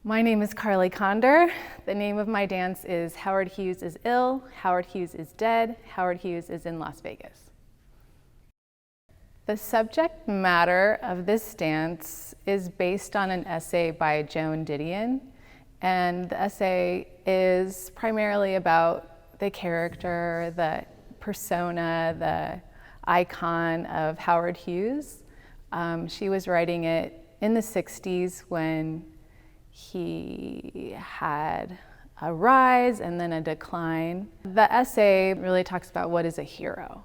My name is Carley Conder. The name of my dance is Howard Hughes is Ill, Howard Hughes is Dead, Howard Hughes is in Las Vegas. The subject matter of this dance is based on an essay by Joan Didion, and the essay is primarily about the character, the persona, the icon of Howard Hughes. She was writing it in the 60s when he had a rise and then a decline. The essay really talks about what is a hero.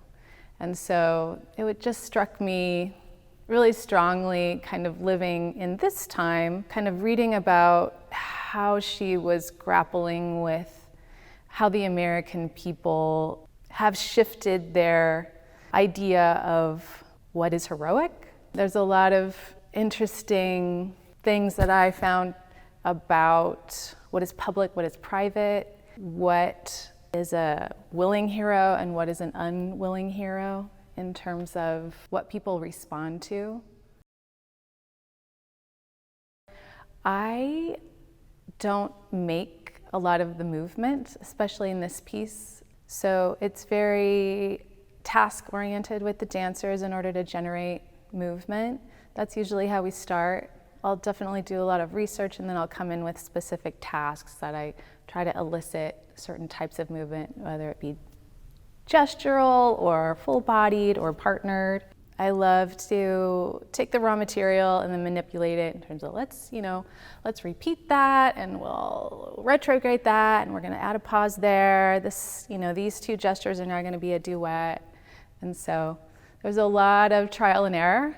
And so it just struck me really strongly, kind of living in this time, kind of reading about how she was grappling with how the American people have shifted their idea of what is heroic. There's a lot of interesting things that I found about what is public, what is private, what is a willing hero and what is an unwilling hero in terms of what people respond to. I don't make a lot of the movement, especially in this piece. So it's very task-oriented with the dancers in order to generate movement. That's usually how we start. I'll definitely do a lot of research and then I'll come in with specific tasks that I try to elicit certain types of movement, whether it be gestural or full-bodied or partnered. I love to take the raw material and then manipulate it in terms of let's repeat that and we'll retrograde that and we're gonna add a pause there. These two gestures are now gonna be a duet. And so there's a lot of trial and error.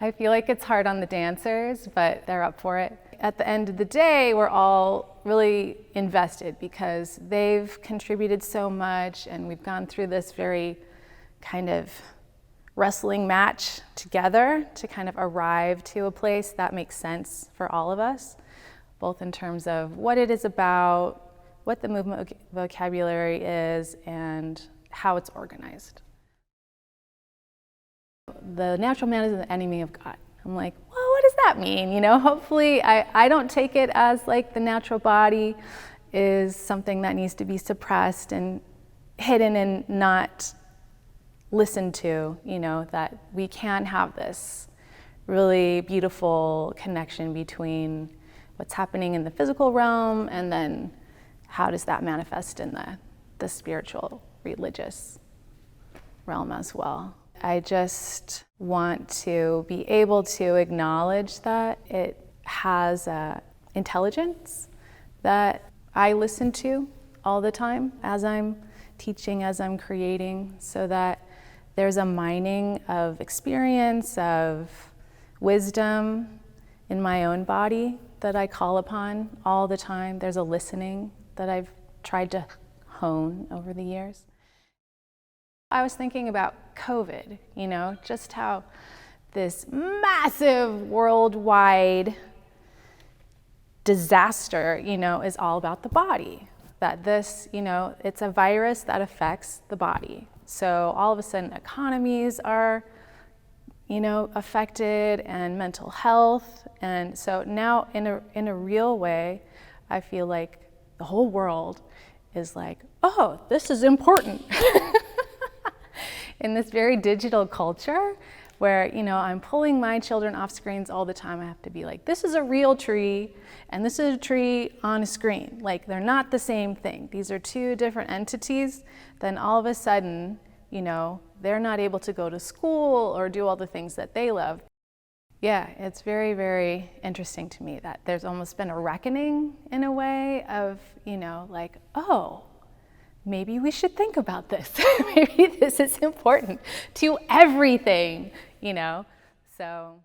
I feel like it's hard on the dancers, but they're up for it. At the end of the day, we're all really invested because they've contributed so much and we've gone through this very kind of wrestling match together to kind of arrive to a place that makes sense for all of us, both in terms of what it is about, what the movement vocabulary is, and how it's organized. The natural man is the enemy of God. I'm like, well, what does that mean? Hopefully I don't take it as like the natural body is something that needs to be suppressed and hidden and not listened to, that we can have this really beautiful connection between what's happening in the physical realm and then how does that manifest in the spiritual, religious realm as well. I just want to be able to acknowledge that it has intelligence that I listen to all the time as I'm teaching, as I'm creating, so that there's a mining of experience, of wisdom in my own body that I call upon all the time. There's a listening that I've tried to hone over the years. I was thinking about COVID, just how this massive worldwide disaster, is all about the body. That this, it's a virus that affects the body. So all of a sudden economies are, affected and mental health. And so now in a real way, I feel like the whole world is like, oh, this is important. In this very digital culture where, I'm pulling my children off screens all the time, I have to be like, this is a real tree and this is a tree on a screen. Like, they're not the same thing. These are two different entities. Then all of a sudden, they're not able to go to school or do all the things that they love. Yeah, it's very, very interesting to me that there's almost been a reckoning in a way of, like, oh, maybe we should think about this. Maybe this is important to everything, so.